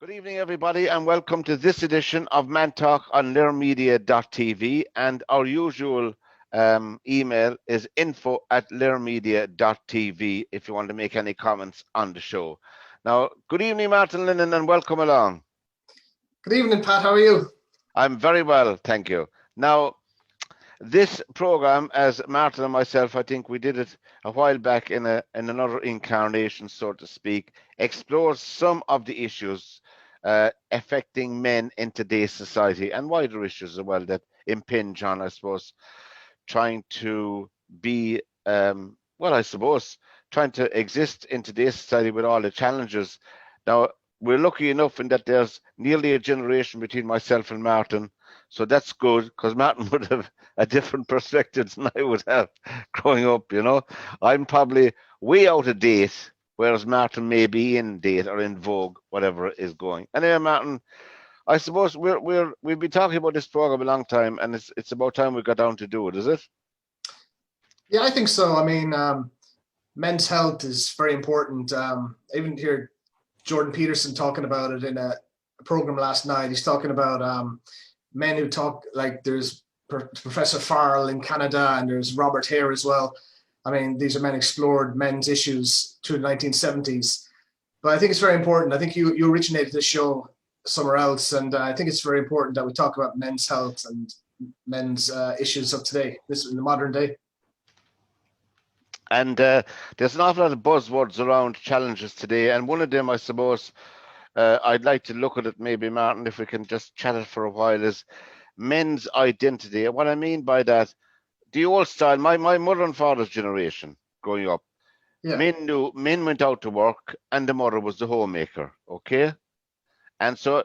Good evening, everybody, and welcome to this edition of Mantalk on learmedia.tv. And our usual email is info@learmedia.tv if you want to make any comments on the show. Now, good evening, Martin Lennon, and welcome along. Good evening, Pat. How are you? I'm very well, thank you. Now, this program, as Martin and myself, I think we did it a while back in another incarnation, so to speak, explores some of the issues affecting men in today's society and wider issues as well that impinge on, I suppose, trying to be, I suppose, trying to exist in today's society with all the challenges. Now, we're lucky enough in that there's nearly a generation between myself and Martin. So that's good because Martin would have a different perspective than I would have growing up, you know. I'm probably way out of date, whereas Martin may be in date or in vogue, whatever is going. Anyway, Martin, I suppose we've been talking about this program a long time, and it's about time we got down to do it, is it? Yeah, I think so. I mean, men's health is very important. Even hear Jordan Peterson talking about it in a program last night. He's talking about men who talk like there's Professor Farrell in Canada and there's Robert Hare as well. I mean, these are men explored men's issues through the 1970s. But I think it's very important. I think you originated this show somewhere else, and I think it's very important that we talk about men's health and men's issues of today, this in the modern day. And there's an awful lot of buzzwords around challenges today, and one of them, I suppose, I'd like to look at it maybe, Martin, if we can just chat it for a while, is men's identity. And what I mean by that, the old style, my mother and father's generation growing up, Yeah. men went out to work and the mother was the homemaker, okay? And so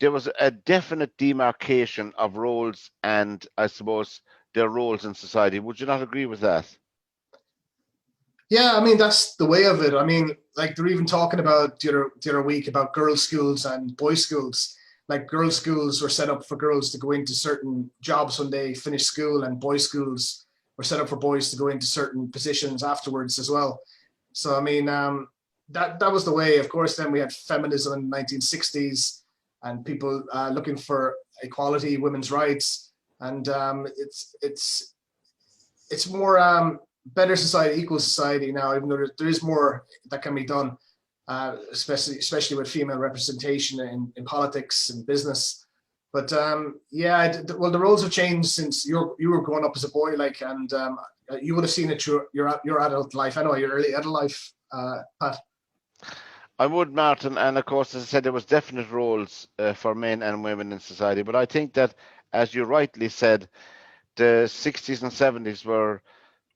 there was a definite demarcation of roles and, I suppose, their roles in society. Would you not agree with that? Yeah, I mean, that's the way of it. I mean, like they're even talking about the other week about girls' schools and boys' schools. Like girls' schools were set up for girls to go into certain jobs when they finish school, and boys' schools were set up for boys to go into certain positions afterwards as well. So I mean, that was the way. Of course, then we had feminism in the 1960s and people looking for equality, women's rights, and it's more better society, equal society now. Even though there is more that can be done, especially with female representation in politics and business. But yeah, well, the roles have changed since you were growing up as a boy, like, and you would have seen it through your adult life. Anyway, your early adult life, Pat. I would, Martin, and of course, as I said, there was definite roles for men and women in society. But I think that, as you rightly said, the 60s and 70s were,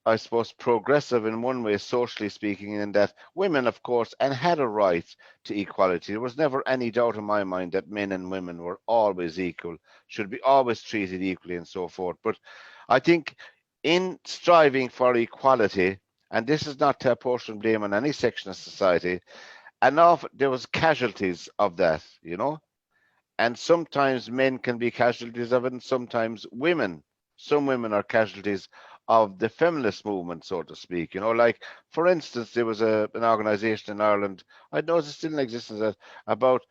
I suppose, progressive in one way, socially speaking, in that women, of course, and had a right to equality. There was never any doubt in my mind that men and women were always equal, should be always treated equally, and so forth. But I think in striving for equality, and this is not to apportion blame on any section of society, enough there was casualties of that, you know, and sometimes men can be casualties of it, and sometimes some women are casualties of the feminist movement, so to speak, you know. Like, for instance, there was an organization in Ireland, I know it's still in existence, about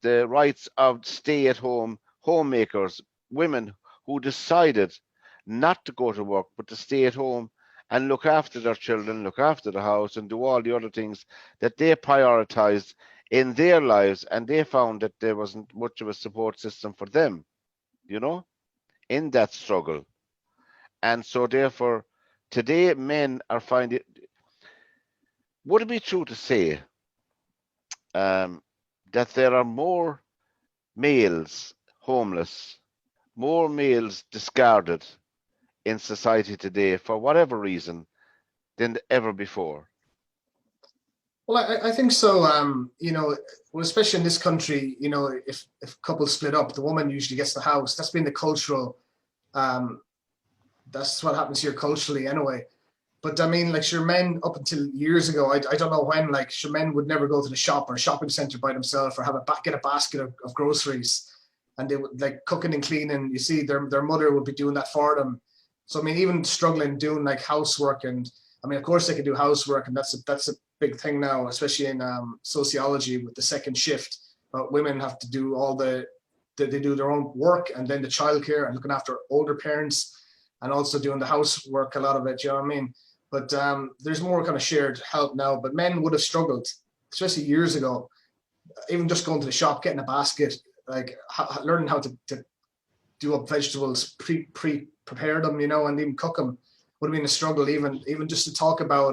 the rights of stay-at-home homemakers, women who decided not to go to work but to stay at home and look after their children, look after the house, and do all the other things that they prioritized in their lives. And they found that there wasn't much of a support system for them, you know, in that struggle. And so, therefore, today men are finding. Would it be true to say that there are more males homeless, more males discarded in society today for whatever reason than ever before? Well, I think so. You know, well, especially in this country, you know, if couples split up, the woman usually gets the house. That's been the cultural. Um, that's what happens here culturally, anyway. But I mean, like, sure, men up until years ago, I don't know when, like, sure, men would never go to the shop or a shopping center by themselves or have get a basket of groceries, and they would like cooking and cleaning. You see, their mother would be doing that for them. So I mean, even struggling doing like housework, and I mean, of course they can do housework, and that's a big thing now, especially in sociology with the second shift but women have to do all they do their own work, and then the childcare and looking after older parents, and also doing the housework, a lot of it, you know what I mean? But there's more kind of shared help now, but men would have struggled, especially years ago, even just going to the shop, getting a basket, like learning how to do up vegetables, prepare them, you know, and even cook them would have been a struggle. Even just to talk about,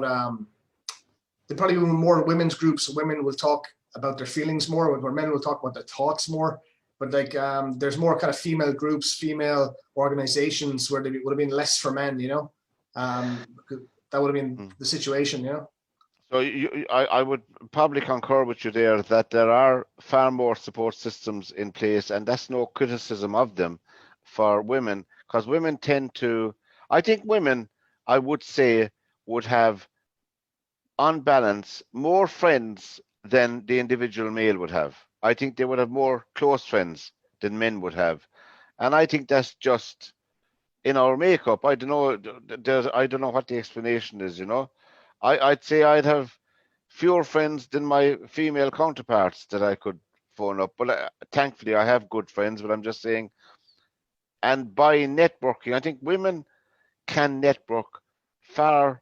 there probably be more women's groups. Women will talk about their feelings more, where men will talk about their thoughts more. But like, there's more kind of female groups, female organizations where there would have been less for men, you know. That would have been the situation, you know. So I would probably concur with you there that there are far more support systems in place, and that's no criticism of them for women, because women tend to, I think women, I would say, would have, on balance, more friends than the individual male would have. I think they would have more close friends than men would have. And I think that's just in our makeup. I don't know. I don't know what the explanation is. You know, I'd say I'd have fewer friends than my female counterparts that I could phone up. But thankfully, I have good friends. But I'm just saying. And by networking, I think women can network far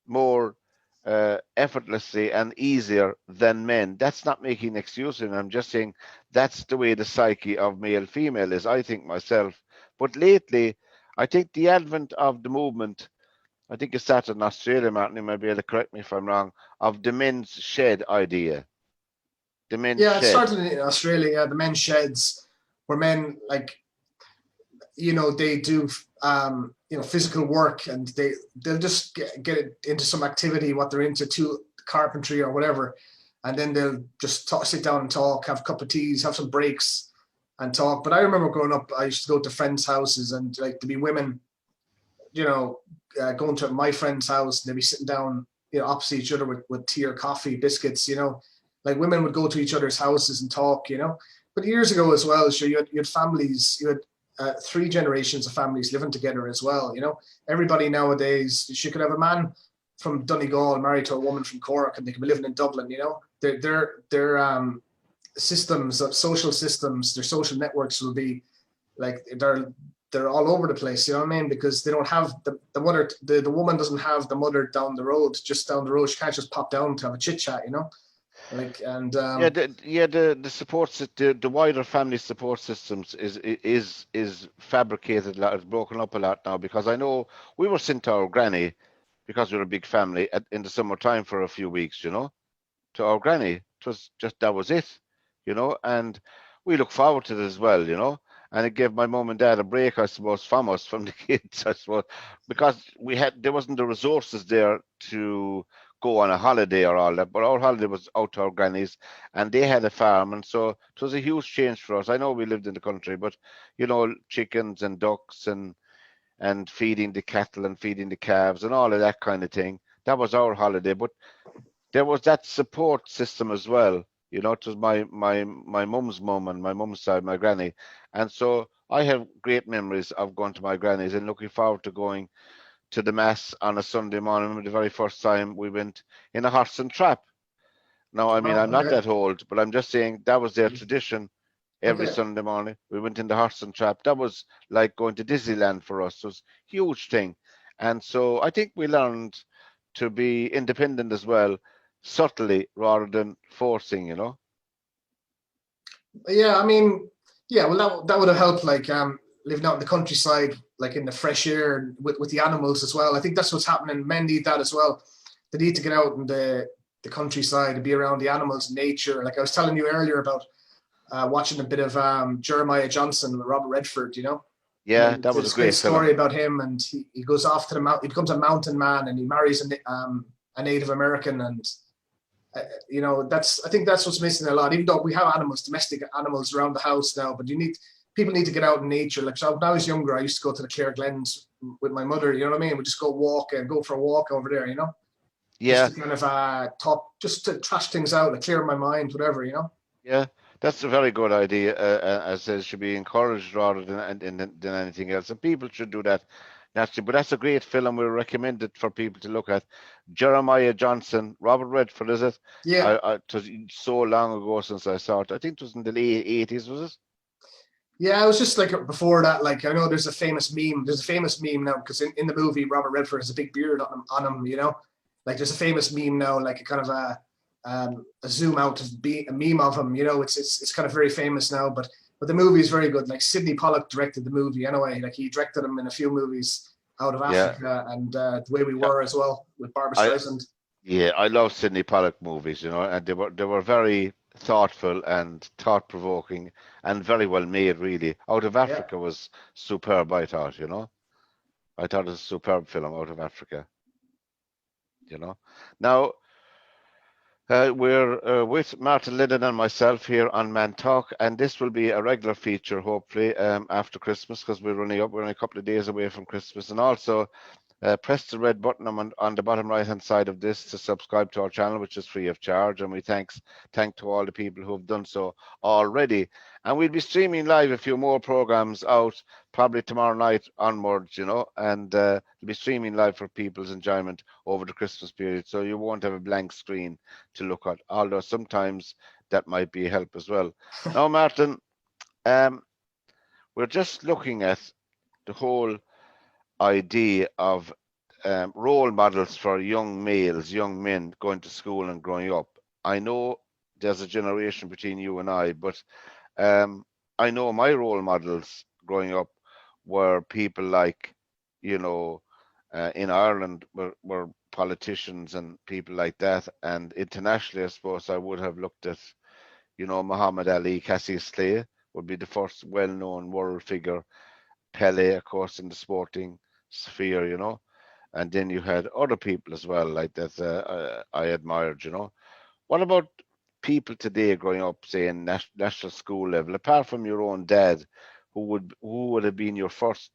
more effortlessly and easier than men. That's not making excuses. I'm just saying that's the way the psyche of male female is. I think myself. But lately, I think the advent of the movement, I think it started in Australia, Martin, you might be able to correct me if I'm wrong, of the men's shed idea. The men's Yeah, it shed. started in Australia. Yeah, the men's sheds, where men, like, you know, they do you know, physical work, and they'll just get into some activity, what they're into, to carpentry or whatever, and then they'll just sit down and talk, have a cup of teas, have some breaks, and talk. But I remember growing up, I used to go to friends' houses, and like to be women, you know, going to my friend's house, and they'd be sitting down, you know, opposite each other with tea or coffee, biscuits, you know, like women would go to each other's houses and talk, you know. But years ago as well, sure, you had families, you had three generations of families living together as well, you know. Everybody nowadays, you could have a man from Donegal married to a woman from Cork, and they could be living in Dublin, you know. Their systems, social systems, their social networks will be like they're all over the place, you know what I mean? Because they don't have the mother, the woman doesn't have the mother down the road, just down the road. She can't just pop down to have a chit chat, you know. Like, and Yeah, the support the wider family support systems is fabricated a lot, it's broken up a lot now, because I know we were sent to our granny because we were a big family in the summertime for a few weeks, you know, to our granny. It was just that was it, you know, and we look forward to it as well, you know. And it gave my mum and dad a break, I suppose, from us, from the kids, I suppose, because there wasn't the resources there to go on a holiday or all that. But our holiday was out to our grannies, and they had a farm, and so it was a huge change for us. I know we lived in the country, but you know, chickens and ducks and feeding the cattle and feeding the calves and all of that kind of thing. That was our holiday, but there was that support system as well. You know, it was my mum's mum and my mum's side, my granny, and so I have great memories of going to my granny's and looking forward to going to the mass on a Sunday morning. I remember the very first time we went in a horse and trap. Now, I mean, oh, I'm not okay, that old, but I'm just saying that was their tradition. Every okay. Sunday morning, we went in the horse and trap. That was like going to Disneyland for us. It was a huge thing, and so I think we learned to be independent as well, subtly rather than forcing, you know. Yeah, I mean, yeah, well, that would have helped, like, living out in the countryside, like in the fresh air, and with the animals as well. I think that's what's happening. Men need that as well. They need to get out in the countryside and be around the animals, nature. Like I was telling you earlier about watching a bit of Jeremiah Johnson with Robert Redford, you know. And Yeah, then that was a this great great film. story about him, and he goes off to the mountain. He becomes a mountain man, and he marries a Native American, and you know, I think that's what's missing a lot. Even though we have animals, domestic animals around the house now, but people need to get out in nature. Like, so when I was younger, I used to go to the Clare Glens with my mother. You know what I mean? We just go for a walk over there. You know, just Yeah, to kind of talk, just to trash things out, to clear my mind, whatever. You know. yeah, that's a very good idea. As I said, should be encouraged rather than anything else, and people should do that. But that's a great film. We recommend it for people to look at. Jeremiah Johnson, Robert Redford, is it? Yeah. It was so long ago since I saw it. I think it was in the late 80s, was it? Yeah, it was just like before that. Like I know there's a famous meme. There's a famous meme now because in the movie Robert Redford has a big beard on him. You know, like there's a famous meme now, like a kind of a zoom out of a meme of him. You know, it's kind of very famous now. But the movie is very good. Like Sidney Pollack directed the movie anyway. Like he directed him in a few movies out of Yeah. Africa and The Way We Were as well with Barbara I Streisand. Yeah, I love Sidney Pollack movies, and they were very thoughtful and thought provoking and very well made, really. Out of Yeah. Africa was superb, I thought, I thought it was a superb film, Out of Africa, you know. Now, we're with Martin Lennon and myself here on Mantalk, and this will be a regular feature, hopefully, after Christmas, because we're only a couple of days away from Christmas. And also, press the red button on the bottom right hand side of this to subscribe to our channel, which is free of charge. And we thank to all the people who have done so already. And we'll be streaming live a few more programs out probably tomorrow night onwards, and we'll be streaming live for people's enjoyment over the Christmas period. So you won't have a blank screen to look at, although sometimes that might be a help as well. Now, Martin, we're just looking at the whole idea of role models for young males, young men going to school and growing up. I know there's a generation between you and I, but I know my role models growing up were people like, in Ireland were politicians and people like that. And internationally, I suppose I would have looked at, Muhammad Ali, Cassius Clay would be the first well-known world figure. Pele, of course, in the sporting sphere, and then you had other people as well, like that I admired, What about people today growing up, say, in national school level, apart from your own dad, who would have been your first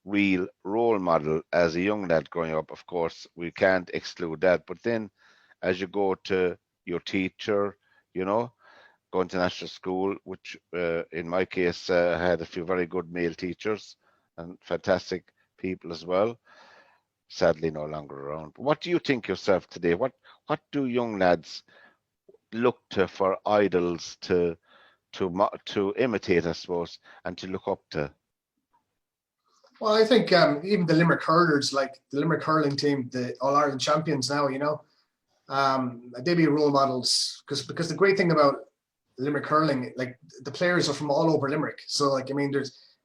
real role model as a young lad growing up? Of course, we can't exclude that. But then as you go to your teacher, going to national school, which in my case had a few very good male teachers and fantastic people as well. Sadly, no longer around. But what do you think yourself today? What do young lads look to for idols to imitate, I suppose, and to look up to? Well, I think even the Limerick hurlers, like the Limerick hurling team, the All Ireland champions now, they be role models because the great thing about Limerick hurling, like the players are from all over Limerick. So like, I mean,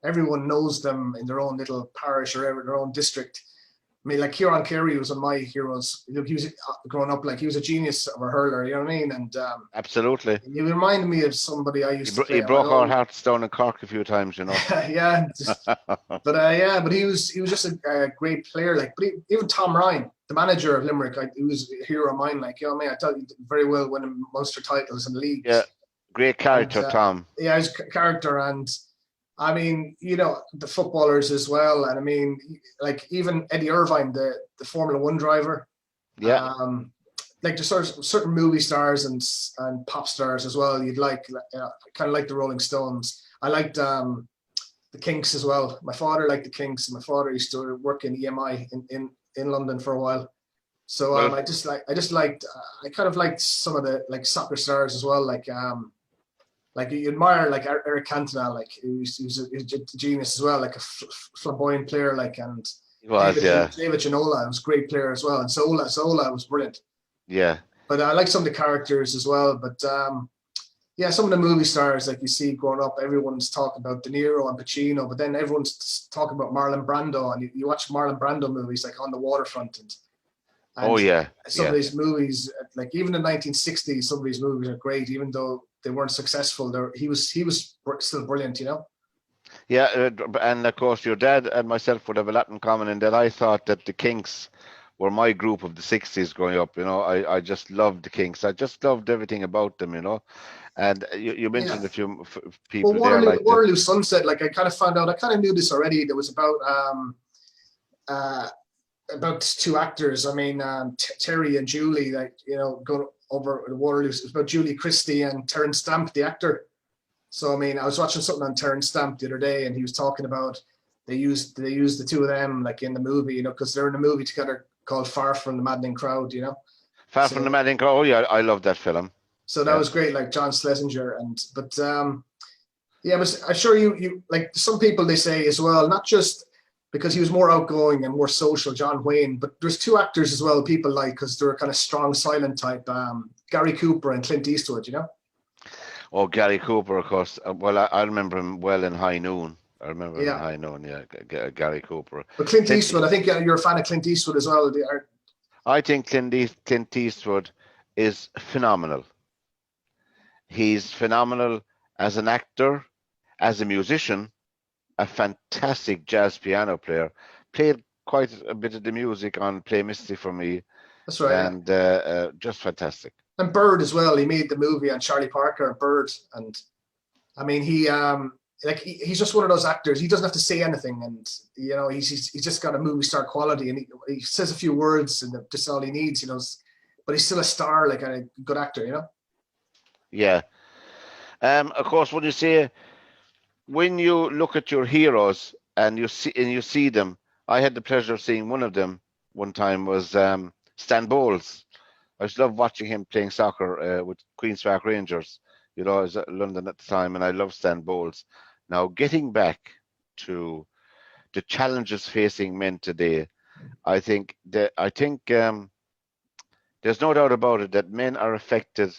everyone knows them in their own little parish or their own district. I mean, like Kieran Carey was one of my heroes. Look, he was growing up, like he was a genius of a hurler, you know what I mean? And Absolutely. he reminded me of somebody I used to play. He broke our hearts down in Cork a few times, yeah, but he was just a great player. Like, but even Tom Ryan, the manager of Limerick, he was a hero of mine. Like, man, I tell you, very well winning Munster titles and leagues. Yeah, great character, and, Tom. Yeah, his character, and I mean, the footballers as well. And I mean, like even Eddie Irvine, the Formula One driver. Yeah. Like there's certain movie stars and pop stars as well. You'd like, kind of like the Rolling Stones. I liked the Kinks as well. My father liked the Kinks, and my father used to work in EMI in London for a while. So I kind of liked some of the like soccer stars as well. Like you admire like Eric Cantona, like he was a genius as well, like a flamboyant player, like, and he was, David Ginola was a great player as well, and Zola was brilliant. Yeah. But I like some of the characters as well. But yeah, some of the movie stars like you see growing up, everyone's talking about De Niro and Pacino, but then everyone's talking about Marlon Brando, and you watch Marlon Brando movies like On the Waterfront and oh yeah, some of these movies, like even in the 1960s, some of these movies are great, even though they weren't successful. He was still brilliant, Yeah, and of course your dad and myself would have a lot in common in that I thought that the Kinks were my group of the 60s growing up. I just loved the Kinks. I just loved everything about them, And you mentioned a few people there. Like Waterloo Sunset, like I kind of found out, I kind of knew this already. There was about two actors. I mean, Terry and Julie, like, go over the Waterloo. It's about Julie Christie and Terence Stamp, the actor. So, I mean, I was watching something on Terence Stamp the other day, and he was talking about they used the two of them like in the movie, because they're in a movie together called Far From the Maddening Crowd. Far from the So Mantalk. Oh yeah, I love that film. so that Yeah. was great, like John Schlesinger, but yeah, but I'm sure you like some people they say as well, not just because he was more outgoing and more social, John Wayne, but there's two actors as well people like because they're kind of strong silent type, Gary Cooper and Clint Eastwood. Oh, Gary Cooper, of course. Well, I remember him well in High Noon. I remember him in Yeah. High Noon. Yeah, Gary Cooper. But Clint Clint, Eastwood, I think you're a fan of Clint Eastwood as well. I think Clint Eastwood is phenomenal. He's phenomenal as an actor, as a musician, a fantastic jazz piano player. Played quite a bit of the music on Play Misty for me, That's right. and just fantastic. And Bird as well. He made the movie on Charlie Parker, Bird, and I mean he's just one of those actors. He doesn't have to say anything, and he's just got a movie star quality, and he says a few words, and that's all he needs, But he's still a star, like a good actor. Yeah. Of course, when you look at your heroes and you see them, I had the pleasure of seeing one of them one time was Stan Bowles. I just love watching him playing soccer with Queen's Park Rangers. I was at London at the time, and I love Stan Bowles. Now, getting back to the challenges facing men today, I think there's no doubt about it that men are affected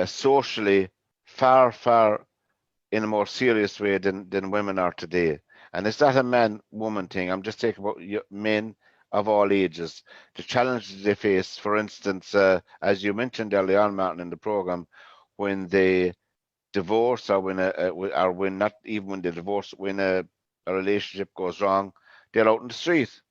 socially far, far in a more serious way than women are today. And it's not a man-woman thing. I'm just talking about men of all ages, the challenges they face. For instance, as you mentioned early on, Martin, in the program, when they divorce or when they divorce, when a relationship goes wrong, they're out in the street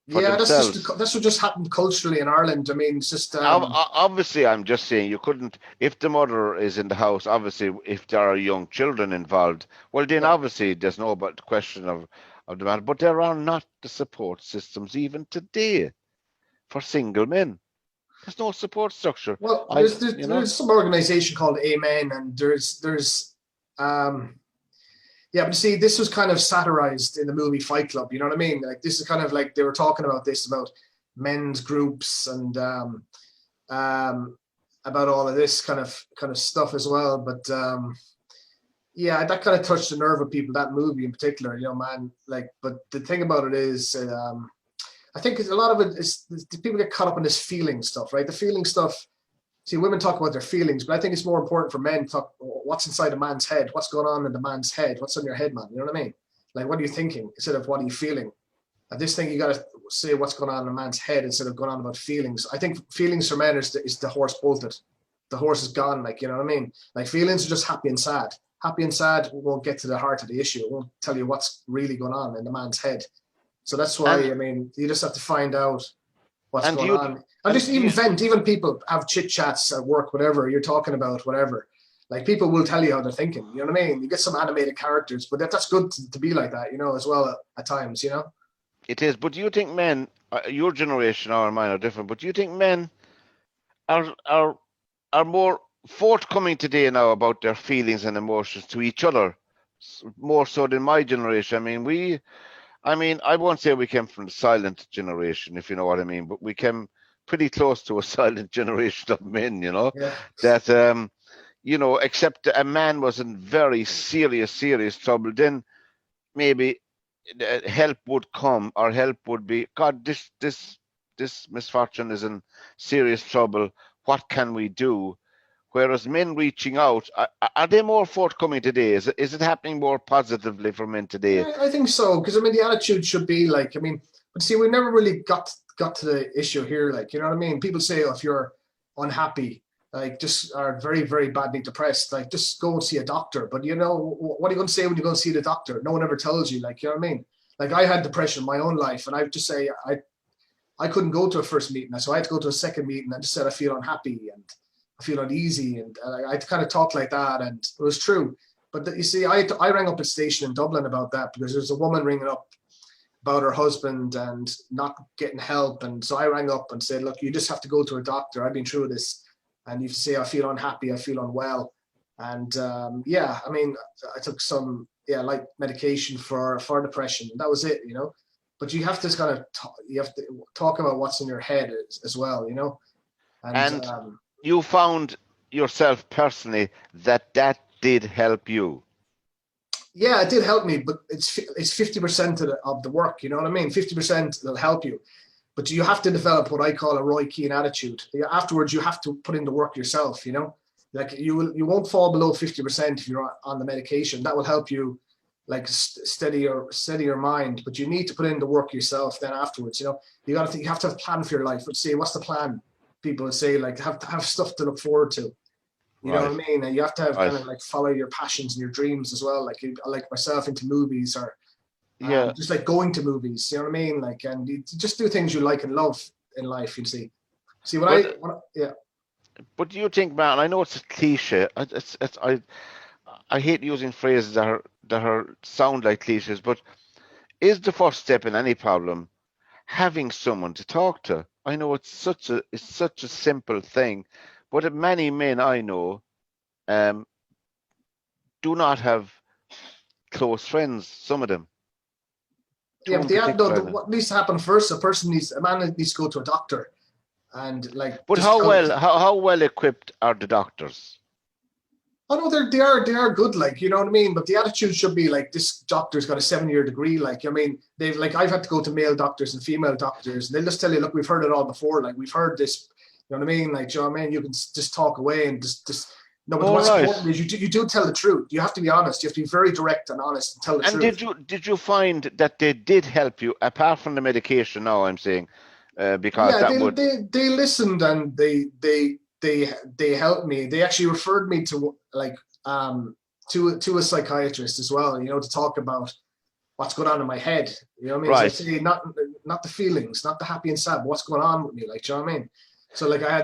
for Yeah, themselves. that's what just happened culturally in Ireland. I mean, it's just Obviously, I'm just saying you couldn't, if the mother is in the house, obviously, if there are young children involved, well, then obviously there's no but question of the matter. But there are not the support systems even today for single men. There's no support structure. well, there's some organization called Amen, and there's yeah, but you see, this was kind of satirized in the movie Fight Club. You know what I mean? Like this is kind of like they were talking about men's groups and about all of this kind of stuff as well. But yeah, that kind of touched the nerve of people. That movie in particular, man. Like, but the thing about it is, I think a lot of it is people get caught up in this feeling stuff, right? The feeling stuff. See, women talk about their feelings, but I think it's more important for men to talk what's inside a man's head, what's going on in the man's head, what's in your head, man. You know what I mean? Like, what are you thinking instead of what are you feeling? At this thing, you got to say what's going on in a man's head instead of going on about feelings. I think feelings for men is the horse bolted. The horse is gone, like, you know what I mean? Like, feelings are just happy and sad. Happy and sad won't get to the heart of the issue. It won't tell you what's really going on in the man's head. So that's why, you just have to find out what's going on. And just even vent, even people have chit chats at work, whatever you're talking about, whatever. Like people will tell you how they're thinking. You know what I mean? You get some animated characters, but that's good to be like that, as well at times, It is. But do you think men, your generation or mine are different, but do you think men are more forthcoming today now about their feelings and emotions to each other, more so than my generation? I mean, I won't say we came from the silent generation, if you know what I mean, but we came pretty close to a silent generation of men, Yeah. that, except a man was in very serious trouble, then maybe help would come or help would be, God, this misfortune is in serious trouble. What can we do? Whereas men reaching out, are they more forthcoming today? Is it happening more positively for men today? Yeah, I think so, because the attitude should be like, but see, we never really got to the issue here, like, you know what I mean? People say, if you're unhappy, like, just are very, very badly depressed, like, just go and see a doctor. But what are you going to say when you go and see the doctor? No one ever tells you, like, you know what I mean? Like, I had depression in my own life, and I just say I couldn't go to a first meeting, so I had to go to a second meeting. I just said I feel unhappy and I feel uneasy, and I kind of talked like that, and it was true. But you see, I rang up a station in Dublin about that because there's a woman ringing up about her husband and not getting help, and so I rang up and said, look, you just have to go to a doctor. I've been through this, and you say I feel unhappy, I feel unwell, and I took some light medication for depression. That was it, you know. But you have to kind of you have to talk about what's in your head as well, you know. And And you found yourself personally that did help you. yeah, it did help me, but it's 50% of the work. You know what I mean? 50% will help you, but you have to develop what I call a Roy Keane attitude. Afterwards, you have to put in the work yourself. You know, like you won't fall below 50% if you're on the medication. That will help you, like steady your mind. But you need to put in the work yourself. Then afterwards, you know, you have to have a plan for your life. Let's say, what's the plan? People would say like have to have stuff to look forward to. You know Right. what I mean? And you have to have Right. kind of like follow your passions and your dreams as well. Like myself into movies or Yeah. just like going to movies. You know what I mean? Like, and you just do things you like and love in life. You see. See But yeah. but do you think, man? I know it's a cliche. I hate using phrases that are sound like cliches, but is the first step in any problem having someone to talk to? I know it's such a simple thing, but many men I know um, do not have close friends. Some of them, Yeah, two but in particular. what needs to happen first? A man needs to go to a doctor and like But just how tell. well how well equipped are the doctors? Oh no, they are good, like you know what I mean. But the attitude should be like this doctor's got a 7-year degree, like I mean they've like I've had to go to male doctors and female doctors, and they'll just tell you, look, we've heard it all before, like we've heard this, you know what I mean? Like, you know what I mean? You can just talk away and just no. But All what's right. important is you do tell the truth. You have to be honest. You have to be very direct and honest and tell the And truth. did you find that they did help you apart from the medication? Now I'm saying, because Yeah, that would they listened and they helped me. They actually referred me to like to a psychiatrist as well, you know, to talk about what's going on in my head. You know what I mean? So I right. say not the feelings, not the happy and sad, but what's going on with me, like, do you know what I mean? So like I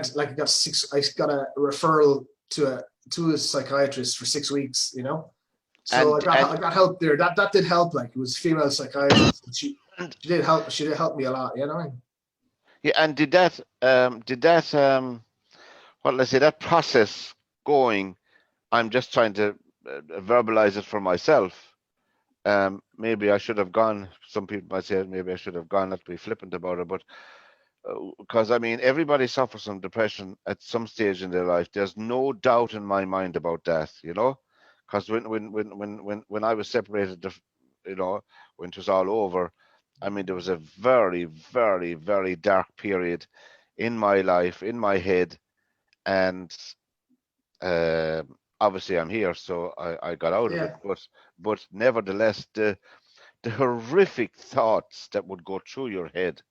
got a referral to a psychiatrist for 6 weeks, you know. So And and I got help there. That did help. Like it was a female psychiatrist, and and she did help me a lot. You know what I mean? yeah, and did that what let's say that process going? I'm just trying to verbalize it for myself. Maybe I should have gone. Some people might say maybe I should have gone. Not to be flippant about it, but because I mean everybody suffers from depression at some stage in their life. There's no doubt in my mind about that. You know, because when I was separated, you know, when it was all over, I mean there was a very very very dark period in my life, in my head, and uh, obviously I'm here, so I got out of it. Yeah. But nevertheless, the horrific thoughts that would go through your head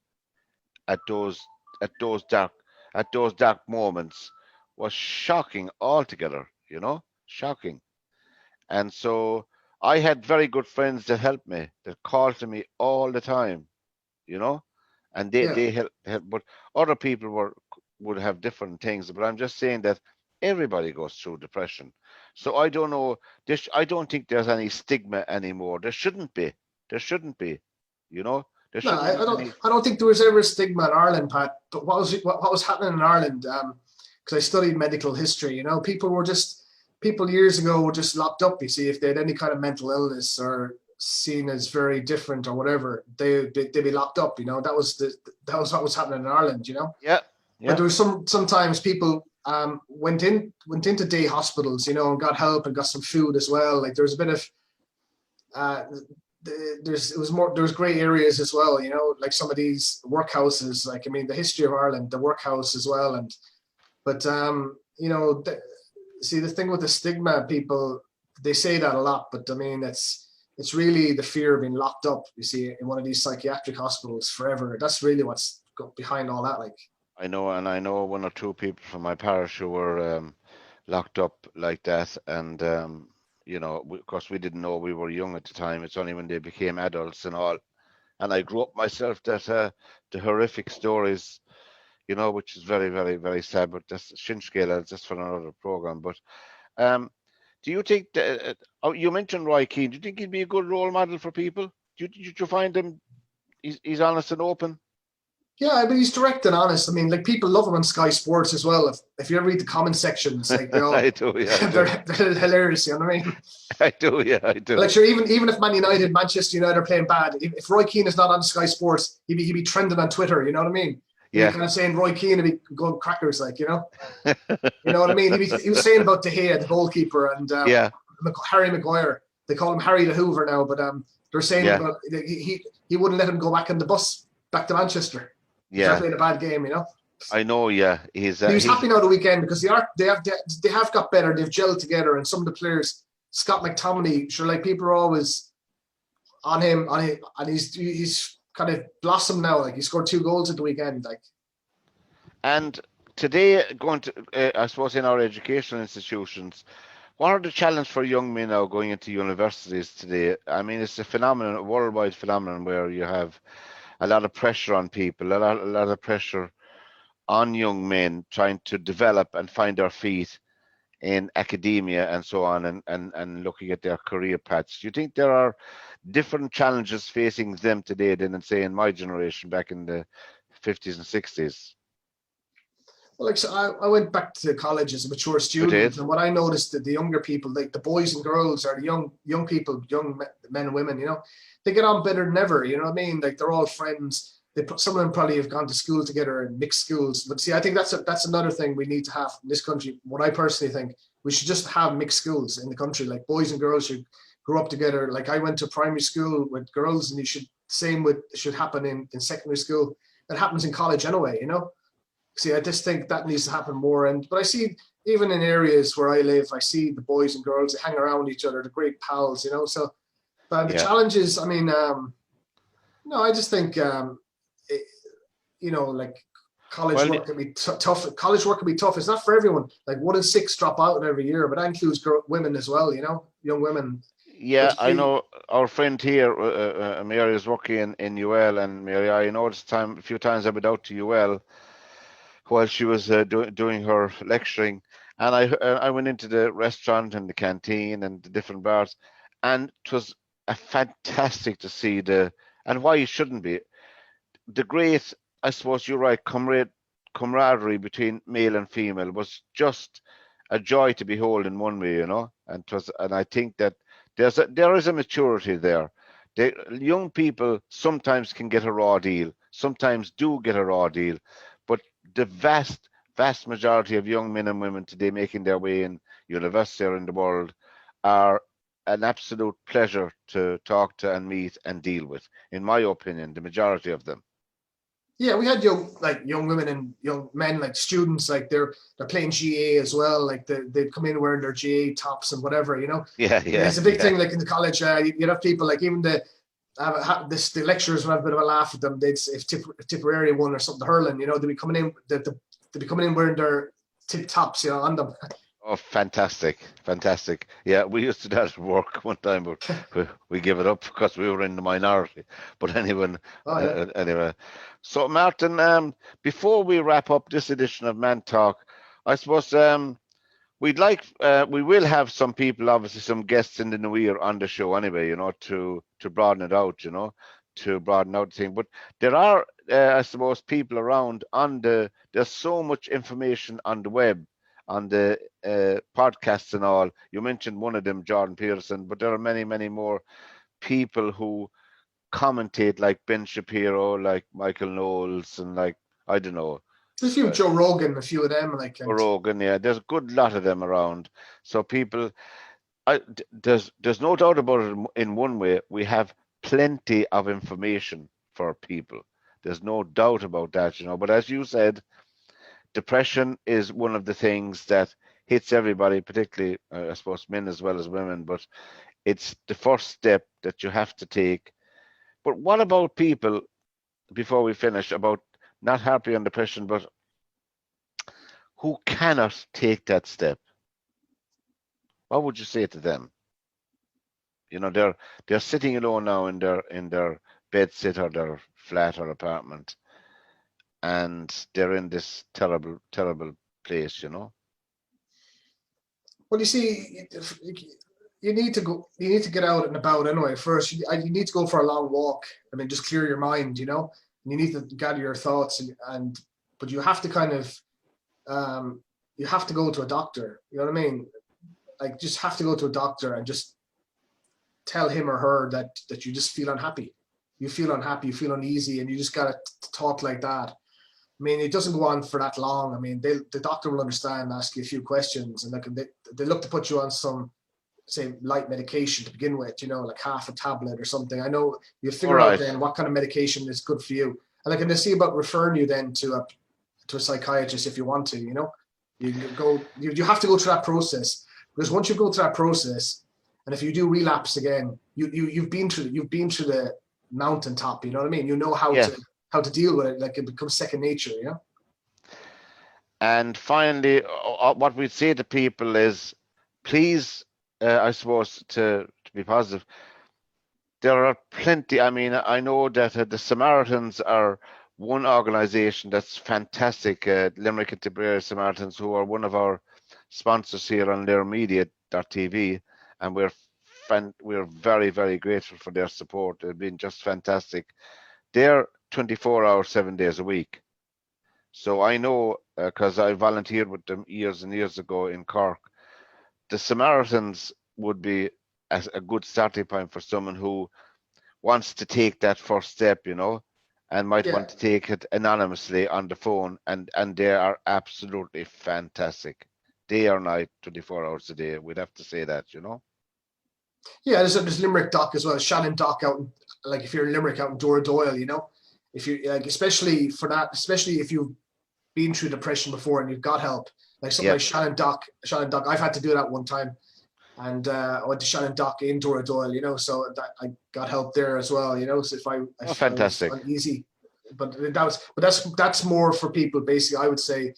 at those dark at those dark moments was shocking altogether, you know, shocking. And so I had very good friends that helped me, that called to me all the time, you know, and they Yeah. they help, but other people would have different things. But I'm just saying that everybody goes through depression. So I don't know. I don't think there's any stigma anymore. There shouldn't be. There shouldn't be. You know, there No, shouldn't be any. I don't think there was ever a stigma in Ireland, Pat. But what was happening in Ireland? Because I studied medical history. You know, people years ago were just locked up. You see, if they had any kind of mental illness or seen as very different or whatever, they'd be locked up. You know, that was what was happening in Ireland. You know, Yeah, but yeah. there was sometimes people went into day hospitals. You know, and got help and got some food as well. Like there was a bit of uh, there was gray areas as well, you know, like some of these workhouses, like I mean the history of Ireland, the workhouse as well. And but you know, see the thing with the stigma, people they say that a lot, but I mean it's really the fear of being locked up, you see, in one of these psychiatric hospitals forever. That's really what's behind all that, like. I know, and I know one or two people from my parish who were locked up like that, and you know, of course, we didn't know, we were young at the time. It's only when they became adults and all. And I grew up myself that the horrific stories, you know, which is very, very, very sad. But that's Shinskela, just for another program. But um, do you think that, oh, you mentioned Roy Keane? Do you think he'd be a good role model for people? Did you find him? He's honest and open. Yeah, but he's direct and honest. I mean, like people love him on Sky Sports as well. If you ever read the comment section, it's like, I do, yeah, I do. they're hilarious. You know what I mean? I do, yeah, I Like do. sure, even if Man United, Manchester United are playing bad, if Roy Keane is not on Sky Sports, he'd be trending on Twitter. You know what I mean? He'd be Yeah. kind of saying Roy Keane would be going crackers, like you know what I mean? He was saying about De Gea, the goalkeeper, and Yeah, Harry Maguire. They call him Harry the Hoover now, but they're saying yeah, about he wouldn't let him go back on the bus back to Manchester because I yeah. played a bad game. I know, yeah. He was He's happy now the weekend because they have got better. They've gelled together, and some of the players, Scott McTominay, sure, like people are always on him, and he's kind of blossomed now. Like he scored 2 goals at the weekend. Like and today going to I suppose in our educational institutions, what are the challenge for young men now going into universities today? I mean, it's a phenomenon, a worldwide phenomenon where you have a lot of pressure on people, a lot of pressure on young men trying to develop and find their feet in academia and so on, and looking at their career paths. Do you think there are different challenges facing them today than, say, in my generation back in the 50s and 60s? well, like so I went back to college as a mature You student, did? and what I noticed that the younger people, like the boys and girls, or the young people, men and women, they get on better than ever. You know what I mean? Like they're all friends. Some of them probably have gone to school together in mixed schools. But see, I think that's another thing we need to have in this country. What I personally think we should just have mixed schools in the country. Like boys and girls should grow up together. Like I went to primary school with girls, and you should same with should happen in secondary school. That happens in college anyway. See, I just think that needs to happen more. But I see even in areas where I live, I see the boys and girls they hang around each other, they're great pals. So, but the Yeah. challenges, I mean, no, I just think, it, like college Well, work can be tough. College work can be tough. It's not for everyone. Like 1 in 6 drop out every year, but that includes women as well. Young women. yeah, But you I see, know our friend here, Mary, is working in UL, and Mary, I noticed a few times I've been out to UL while she was doing her lecturing, and I went into the restaurant and the canteen and the different bars, and it was a fantastic to see and why it shouldn't be the great, I suppose you're right, camaraderie between male and female was just a joy to behold in one way. And I think that there is a maturity there. Young people sometimes can get a raw deal, sometimes do get a raw deal, but the vast majority of young men and women today making their way in university or in the world are an absolute pleasure to talk to and meet and deal with. In my opinion, the majority of them. yeah, we had young women and young men, like students, like they're playing GA as well. Like they'd come in wearing their GA tops and whatever. Yeah, And yeah, it's a big yeah. thing, like in the college. You'd have people like even the lecturers would have a bit of a laugh at them. If Tipperary won or something, hurling, they'd be coming in. They'd be coming in wearing their tip tops, on them. Oh, fantastic, fantastic. Yeah, we used to do that at work one time, but we gave it up because we were in the minority. But Oh yeah. anyway. So Martin, before we wrap up this edition of Man Talk, I suppose we will have some people, obviously some guests in the new year on the show anyway, to broaden it out, to broaden out the thing. But there are, I suppose, people around there's so much information on the web, on the podcasts and all. You mentioned one of them, Jordan Peterson, but there are many, many more people who commentate, like Ben Shapiro, like Michael Knowles, and like, I don't know, There's a few Joe Rogan, a few of them, like and Rogan. Yeah, there's a good lot of them around. So people, there's no doubt about it. In one way, we have plenty of information for people. There's no doubt about that. But as you said, depression is one of the things that hits everybody, particularly, I suppose, men as well as women. But it's the first step that you have to take. But what about people, before we finish, about not happy on depression, but who cannot take that step? What would you say to them? They're sitting alone now in their bed sit or their flat or apartment, and they're in this terrible, terrible place. well, you see, you need to go. You need to get out and about anyway. First, you need to go for a long walk. I mean, just clear your mind. and you need to gather your thoughts, but you have to kind of you have to go to a doctor. You know what I mean? Like, just have to go to a doctor and just tell him or her that you just feel unhappy. You feel unhappy, you feel uneasy, and you just gotta talk like that. I mean, it doesn't go on for that long. I mean, the doctor will understand, ask you a few questions, and they look to put you on some, say, light medication to begin with, like half a tablet or something. I know you figure out then what kind of medication is good for you. And I can see about referring you then to a psychiatrist if you want to, you have to go through that process, because once you go through that process, and if you do relapse again, you've been through the mountaintop, you know what I mean? You know how to deal with it. Like, it becomes second nature, And finally, what we say to people is, please, I suppose, to be positive, there are plenty. I mean, I know that the Samaritans are one organization that's fantastic, Limerick and Tipperary Samaritans, who are one of our sponsors here on LairMedia.tv, and we're very, very grateful for their support. They've been just fantastic. They're 24 hours, 7 days a week. So I know, because I volunteered with them years and years ago in Cork, the Samaritans would be a good starting point for someone who wants to take that first step, and might want to take it anonymously on the phone, and they are absolutely fantastic. Day or night, 24 hours a day. We'd have to say that, Yeah, there's Limerick Dock as well, Shannon Dock out in, like, if you're in Limerick, out in Doyle, if you like, especially if you've been through depression before and you've got help, like something like Shannon Dock. I've had to do that one time, and I went to Shannon Dock in Doyle, so that I got help there as well, so if I fantastic. was uneasy, but that's more for people, basically, I would say,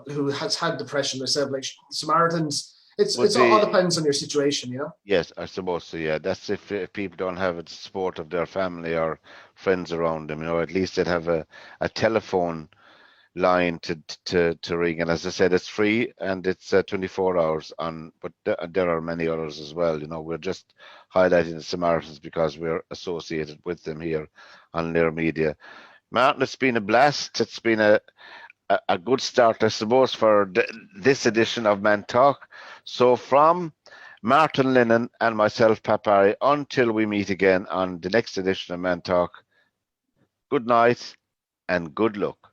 who has had depression themselves, like Samaritans. It's all depends on your situation, Yes, I suppose so. Yeah, that's if people don't have the support of their family or friends around them. At least they'd have a telephone line to ring. And as I said, it's free and it's 24 hours on. But there are many others as well. We're just highlighting the Samaritans because we're associated with them here on Lair Media. Martin, it's been a blast. It's been a good start, I suppose, for this edition of Mantalk. So from Martin Lennon and myself, Pat Barry, until we meet again on the next edition of Mantalk, good night and good luck.